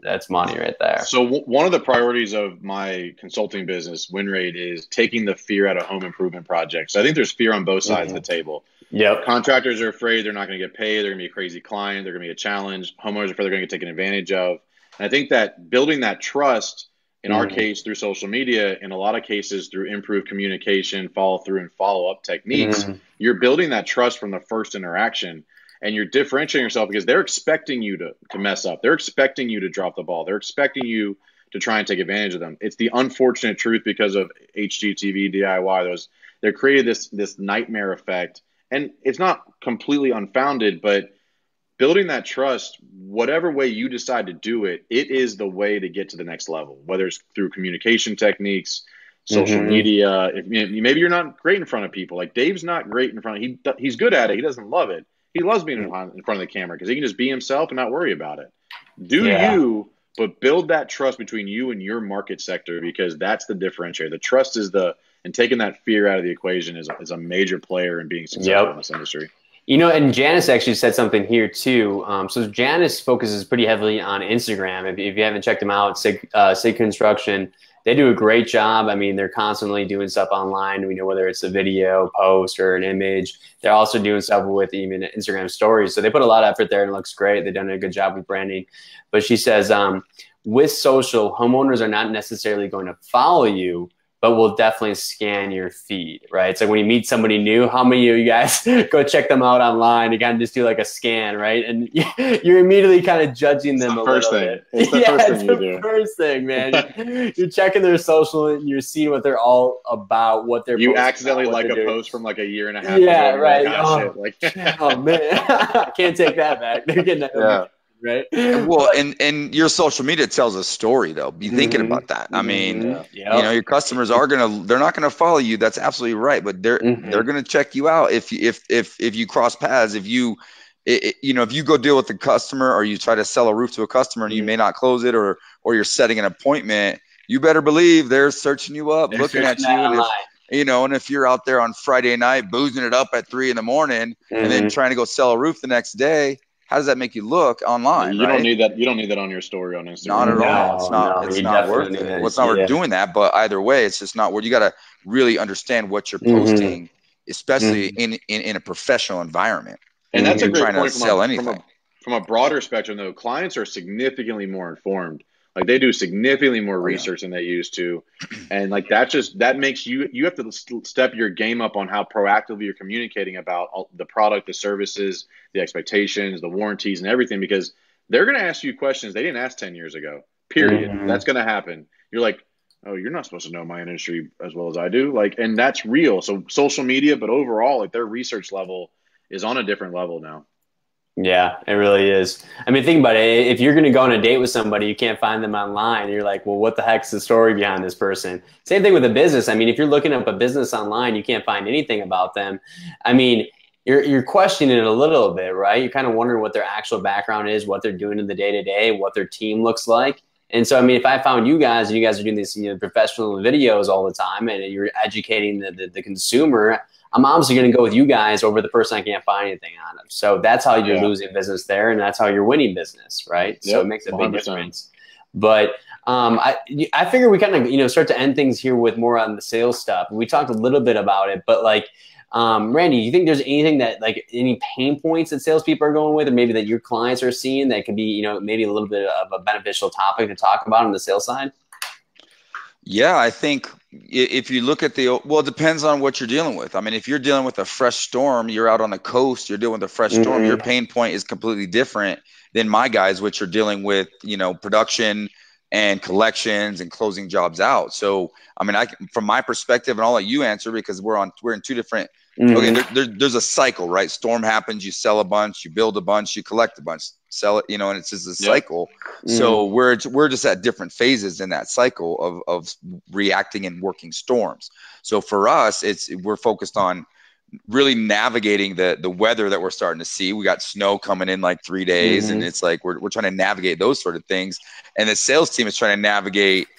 B: That's money right there.
C: So one of the priorities of my consulting business, WinRate, is taking the fear out of home improvement projects. So I think there's fear on both sides of the table.
B: Yep.
C: Contractors are afraid they're not going to get paid. They're going to be a crazy client. They're going to be a challenge. Homeowners are afraid they're going to get taken advantage of. And I think that building that trust, in our case, through social media, in a lot of cases through improved communication, follow through, and follow-up techniques, you're building that trust from the first interaction. And you're differentiating yourself because they're expecting you to mess up. They're expecting you to drop the ball. They're expecting you to try and take advantage of them. It's the unfortunate truth because of HGTV, DIY. They're created this nightmare effect. And it's not completely unfounded, but building that trust, whatever way you decide to do it, it is the way to get to the next level, whether it's through communication techniques, social media. Maybe you're not great in front of people. Like Dave's not great in front of he's good at it. He doesn't love it. He loves being in front of the camera because he can just be himself and not worry about it. Do you, but build that trust between you and your market sector, because that's the differentiator. The trust is and taking that fear out of the equation is a major player in being successful in this industry.
B: And Janice actually said something here too. So Janice focuses pretty heavily on Instagram. If you haven't checked them out, Sig Construction, they do a great job. I mean, they're constantly doing stuff online. We know whether it's a video post or an image. They're also doing stuff with even Instagram stories. So they put a lot of effort there and it looks great. They've done a good job with branding. But she says, with social, homeowners are not necessarily going to follow you, but will definitely scan your feed, right? It's like when you meet somebody new, how many of you guys go check them out online? You kind of just do like a scan, right? And you're immediately kind of judging them a little bit.
C: It's the first thing you do.
B: It's the first thing, man. You're checking their social and you're seeing what they're all about, what they're
C: You accidentally like a post from like a year and a half
B: ago.
C: Right.
B: Oh, man. I can't take that back. They're getting that. Right.
A: Well, and your social media tells a story, though. Be thinking about that. I mean, your customers they're not gonna follow you. That's absolutely right. But they're gonna check you out if you cross paths. If you go deal with the customer, or you try to sell a roof to a customer and you may not close it, or you're setting an appointment, you better believe they're searching you up, looking at you. And if you're out there on Friday night boozing it up at 3 a.m. and then trying to go sell a roof the next day, how does that make you look online?
C: You
A: right?
C: don't need that. You don't need that on your story on Instagram.
A: Not at all. It's not.
B: No,
A: It's
B: you
A: not worth
B: definitely
A: it.
B: need
A: Well, it's
B: that.
A: not worth doing that. But either way, it's just not worth. You got to really understand what you're posting, especially in a professional environment.
C: And that's a great
A: trying to
C: point
A: sell anything.
C: From a broader spectrum, though. Clients are significantly more informed. Like they do significantly more research than they used to, and like that makes you have to step your game up on how proactively you're communicating about the product, the services, the expectations, the warranties, and everything, because they're going to ask you questions they didn't ask 10 years ago. Period. That's going to happen. You're like, oh, you're not supposed to know my industry as well as I do. Like, and that's real. So social media, but overall, like their research level is on a different level now.
B: Yeah, it really is. I mean, think about it. If you're going to go on a date with somebody, you can't find them online. You're like, well, what the heck's the story behind this person? Same thing with a business. I mean, if you're looking up a business online, you can't find anything about them. I mean, you're questioning it a little bit, right? You're kind of wondering what their actual background is, what they're doing in the day-to-day, what their team looks like. And so, I mean, if I found you guys and you guys are doing these professional videos all the time and you're educating the consumer, I'm obviously going to go with you guys over the person I can't find anything on them. So that's how you're losing business there, and that's how you're winning business, right? Yep, so it makes a big 100%. Difference. But I figure we kind of start to end things here with more on the sales stuff. We talked a little bit about it, but like Randy, do you think there's anything that like any pain points that salespeople are going with, or maybe that your clients are seeing that could be maybe a little bit of a beneficial topic to talk about on the sales side?
A: Yeah, I think if you look at it depends on what you're dealing with. I mean, if you're dealing with a fresh storm, you're out on the coast, you're dealing with a fresh storm, your pain point is completely different than my guys, which are dealing with, production and collections and closing jobs out. So, I mean, from my perspective, and I'll let you answer because we're in two different. Okay, there's a cycle, right? Storm happens, you sell a bunch, you build a bunch, you collect a bunch, sell it, and it's just a cycle. So we're just at different phases in that cycle of reacting and working storms. So for us, we're focused on really navigating the weather that we're starting to see. We got snow coming in like 3 days, and it's like we're trying to navigate those sort of things. And the sales team is trying to navigate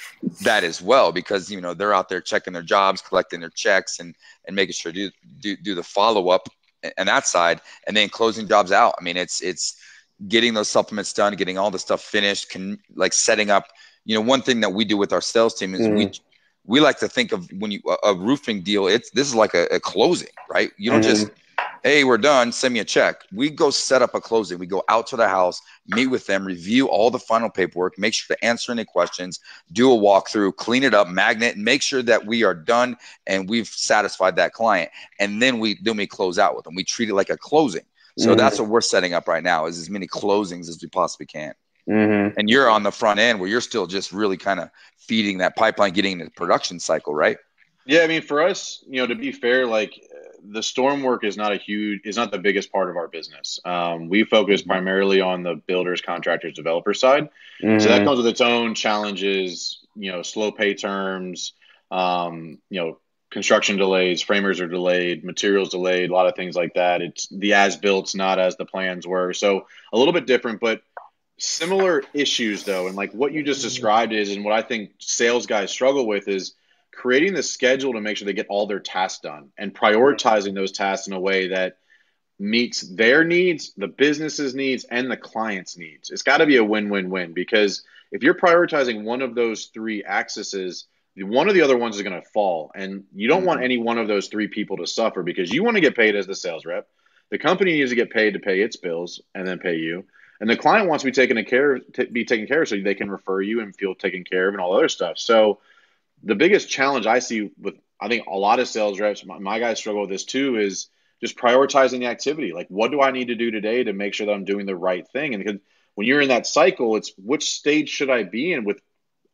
A: that as well, because they're out there checking their jobs, collecting their checks, and making sure to do the follow-up and that side, and then closing jobs out. I mean, it's getting those supplements done, getting all the stuff finished, setting up. One thing that we do with our sales team is we like to think of when a roofing deal, this is like a closing, right? You don't just, hey, we're done, send me a check. We go set up a closing. We go out to the house, meet with them, review all the final paperwork, make sure to answer any questions, do a walkthrough, clean it up, magnet, and make sure that we are done and we've satisfied that client. And then we close out with them. We treat it like a closing. So that's what we're setting up right now, is as many closings as we possibly can. And you're on the front end where you're still just really kind of feeding that pipeline, getting into the production cycle, right?
C: Yeah, I mean, for us, to be fair, like the storm work is not the biggest part of our business. We focus primarily on the builders, contractors, developer side. So that comes with its own challenges, slow pay terms, construction delays, framers are delayed, materials delayed, a lot of things like that. It's the as-built's not as the plans were. So a little bit different, but similar issues though. And like what you just described and what I think sales guys struggle with is creating the schedule to make sure they get all their tasks done and prioritizing those tasks in a way that meets their needs, the business's needs, and the client's needs. It's got to be a win-win-win, because if you're prioritizing one of those three axes, one of the other ones is going to fall. And you don't want any one of those three people to suffer, because you want to get paid as the sales rep. The company needs to get paid to pay its bills and then pay you. And the client wants to be taken care of so they can refer you and feel taken care of and all other stuff. So the biggest challenge I see with, I think a lot of sales reps, my guys struggle with this too, is just prioritizing the activity. Like, what do I need to do today to make sure that I'm doing the right thing? And because when you're in that cycle, it's which stage should I be in with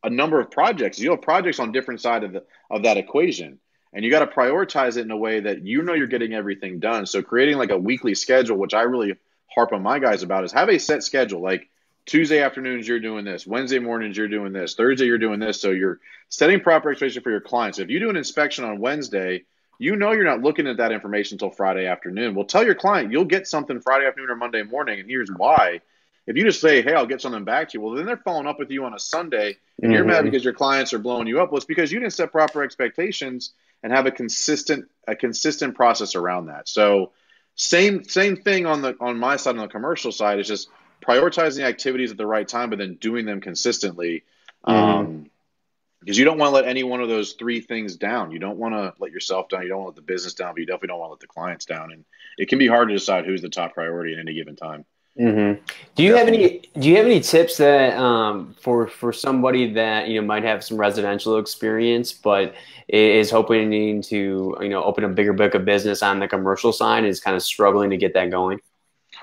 C: a number of projects. You have projects on different side of that equation, and you got to prioritize it in a way that you're getting everything done. So creating like a weekly schedule, which I really harp on my guys about, is have a set schedule. Like Tuesday afternoons, you're doing this. Wednesday mornings, you're doing this. Thursday, you're doing this. So you're setting proper expectation for your clients. If you do an inspection on Wednesday, you're not looking at that information until Friday afternoon. Well, tell your client you'll get something Friday afternoon or Monday morning, and here's why. If you just say, hey, I'll get something back to you, well, then they're following up with you on a Sunday, and you're mad because your clients are blowing you up. Well, it's because you didn't set proper expectations and have a consistent process around that. So Same thing on my side, on the commercial side. It's just prioritizing activities at the right time, but then doing them consistently. Because you don't want to let any one of those three things down. You don't want to let yourself down. You don't want to let the business down, but you definitely don't want to let the clients down. And it can be hard to decide who's the top priority at any given time.
B: Do you have any tips that for somebody that might have some residential experience but is hoping to open a bigger book of business on the commercial side, is kind of struggling to get that going?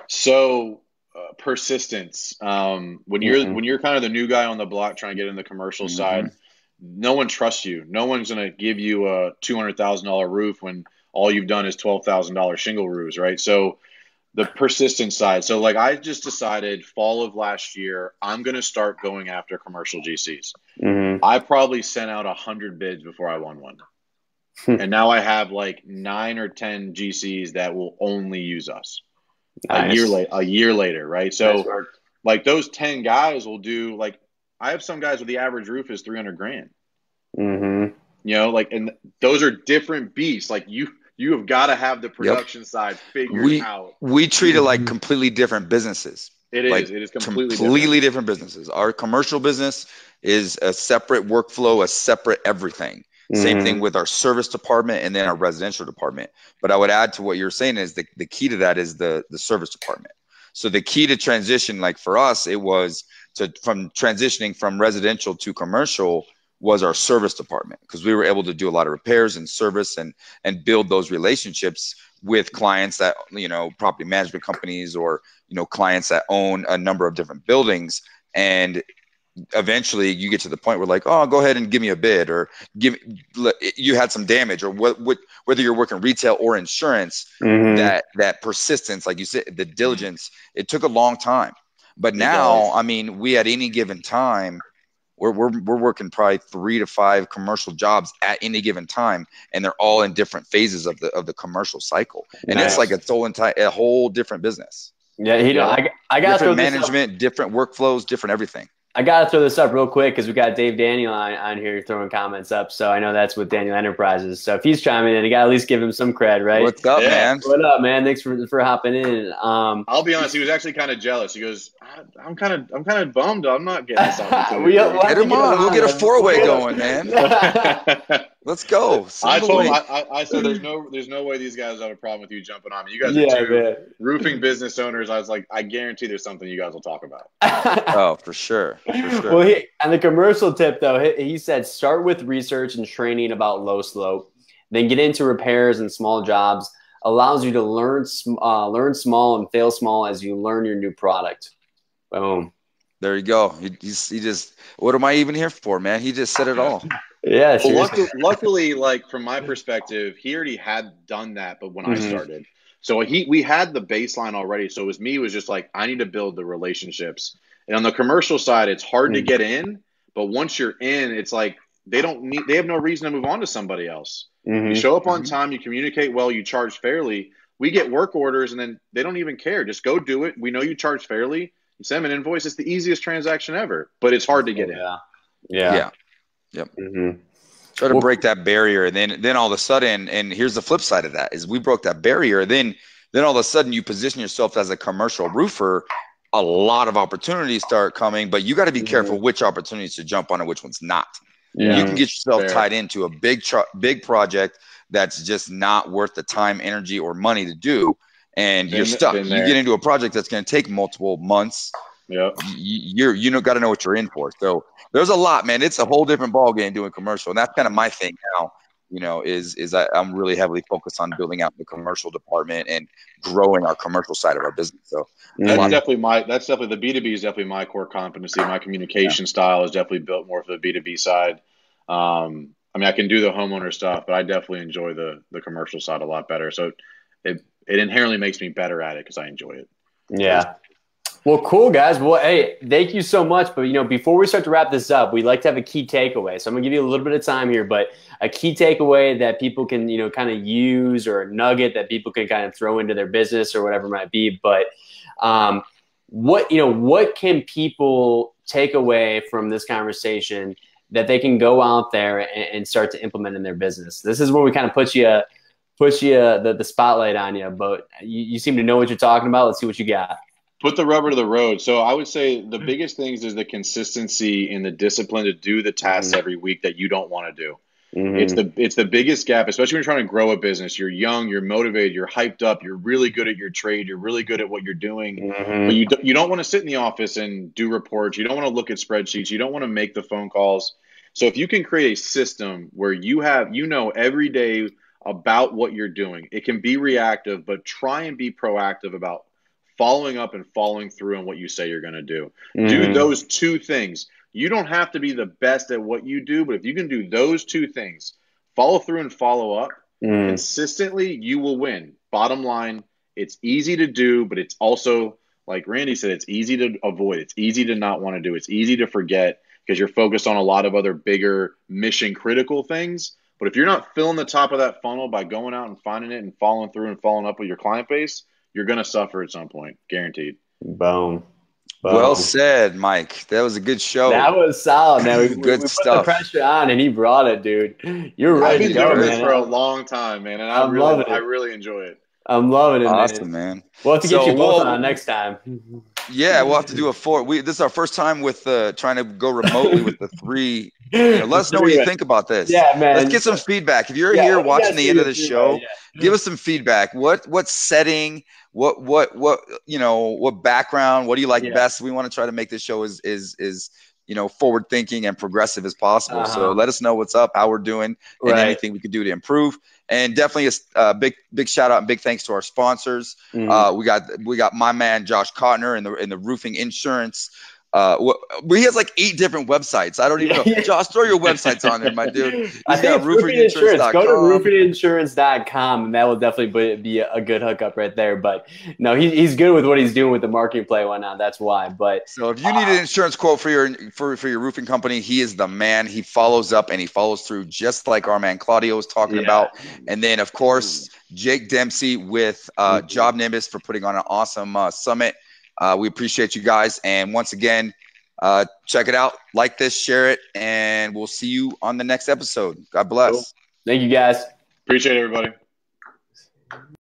C: So persistence. When you're kind of the new guy on the block trying to get in the commercial side, no one trusts you. No one's going to give you a $200,000 roof when all you've done is $12,000 shingle roofs, right? So the persistence side. So like I just decided fall of last year, I'm going to start going after commercial GCs. I probably sent out 100 bids before I won one. And now I have like 9 or 10 GCs that will only use us. Nice. A year later, right? So like those 10 guys will do, like I have some guys with the average roof is $300,000. Like, and those are different beasts. Like you have got to have the production side figured out.
A: We treat it like completely different businesses.
C: It is.
A: Like
C: it is completely
A: different businesses. Our commercial business is a separate workflow, a separate everything. Same thing with our service department and then our residential department. But I would add to what you're saying is the key to that is the service department. So the key to transition, like for us, it was from transitioning from residential to commercial was our service department, because we were able to do a lot of repairs and service and build those relationships with clients that, property management companies or, clients that own a number of different buildings. And eventually you get to the point where like, oh, go ahead and give me a bid, or you had some damage, or whether you're working retail or insurance, that persistence, like you said, the diligence, it took a long time. But now, I mean, we at any given time, we're working probably 3 to 5 commercial jobs at any given time, and they're all in different phases of the commercial cycle. And it's like a whole different business.
B: Yeah, I got
A: different management, different workflows, different everything.
B: I got to throw this up real quick because we got Dave Daniel on here throwing comments up. So I know that's with Daniel Enterprises. So if he's chiming in, you got to at least give him some cred, right?
A: What's up, man?
B: What up, man? Thanks for hopping in.
C: I'll be honest, he was actually kind of jealous. He goes, I'm kind of bummed I'm not getting this opportunity.
A: Get him on. We'll get a 4-way going, man. Let's go.
C: I told him, I said, there's no way these guys have a problem with you jumping on me. You guys are two roofing business owners. I was like, I guarantee there's something you guys will talk about.
A: Oh, for sure.
B: Well, on the commercial tip, though, he said start with research and training about low slope, then get into repairs and small jobs. Allows you to learn small and fail small as you learn your new product. Boom.
A: There you go. He just, what am I even here for, man? He just said it all.
B: Yeah.
C: Well, luckily, like from my perspective, he already had done that, but when I started, so we had the baseline already. So it was just like, I need to build the relationships. And on the commercial side, it's hard to get in, but once you're in, it's like they have no reason to move on to somebody else. You show up on time, you communicate well, you charge fairly. We get work orders and then they don't even care. Just go do it. We know you charge fairly. You send them an invoice. It's the easiest transaction ever, but it's hard to get in.
A: Yeah. Yep. Try to break that barrier, and then all of a sudden, and here's the flip side of that, is we broke that barrier. Then all of a sudden you position yourself as a commercial roofer. A lot of opportunities start coming, but you got to be careful which opportunities to jump on and which ones not. Yeah. You can get yourself tied into a big project that's just not worth the time, energy, or money to do, and you're stuck. You get into a project that's going to take multiple months. Yeah, you got to know what you're in for. So there's a lot, man. It's a whole different ball game doing commercial, and that's kind of my thing now. I'm really heavily focused on building out the commercial department and growing our commercial side of our business. So
C: that's definitely the B2B is definitely my core competency. My communication style is definitely built more for the B2B side. I mean, I can do the homeowner stuff, but I definitely enjoy the commercial side a lot better. So it inherently makes me better at it because I enjoy it.
B: Yeah. Well, cool, guys. Well, hey, thank you so much. But, before we start to wrap this up, we'd like to have a key takeaway. So I'm going to give you a little bit of time here, but a key takeaway that people can, kind of use, or a nugget that people can kind of throw into their business or whatever it might be. But what can people take away from this conversation that they can go out there and start to implement in their business? This is where we kind of put you push you the spotlight on you, but you seem to know what you're talking about. Let's see what you got.
C: Put the rubber to the road. So I would say the biggest things is the consistency and the discipline to do the tasks every week that you don't want to do. It's the biggest gap, especially when you're trying to grow a business. You're young, you're motivated, you're hyped up, you're really good at your trade, you're really good at what you're doing. But you don't want to sit in the office and do reports. You don't want to look at spreadsheets. You don't want to make the phone calls. So if you can create a system where you know every day about what you're doing, it can be reactive, but try and be proactive about following up and following through on what you say you're going to do. Do those two things. You don't have to be the best at what you do, but if you can do those two things, follow through and follow up consistently, you will win. Bottom line, it's easy to do, but it's also, like Randy said, it's easy to avoid. It's easy to not want to do. It's easy to forget because you're focused on a lot of other bigger mission critical things. But if you're not filling the top of that funnel by going out and finding it and following through and following up with your client base, you're going to suffer at some point, guaranteed.
B: Boom.
A: Well said, Mike. That was a good show.
B: That was solid, man. We
A: Good stuff.
B: Put the pressure on, and he brought it, dude. You're right.
C: I've been doing this for a long time, man, and I really enjoy it.
B: I'm loving it,
A: awesome, man.
B: We'll have to get you both on next time.
A: Yeah, we'll have to do this is our first time with trying to go remotely with the three. Let us know what you think about this.
B: Yeah, man.
A: Let's get some feedback. If you're here watching the end of the show, give us some feedback. What setting? What background? What do you like best? We want to try to make this show as forward thinking and progressive as possible. So let us know what's up, how we're doing, and anything we can do to improve. And definitely a big shout out and big thanks to our sponsors. We got my man Josh Cotner in the roofing insurance. He has like 8 different websites. I don't even know. Josh, throw your websites on there, my dude.
B: I think it's roofing-insurance.com. Go to roofing-insurance.com, and that will definitely be a good hookup right there. But no, he's good with what he's doing with the marketing play and whatnot. That's why. But
A: so if you need an insurance quote for your roofing company, he is the man. He follows up and he follows through, just like our man Claudio was talking about. And then of course Jake Dempsey with Job Nimbus for putting on an awesome summit. We appreciate you guys. And once again, check it out, like this, share it, and we'll see you on the next episode. God bless.
B: Cool. Thank you, guys.
C: Appreciate it, everybody.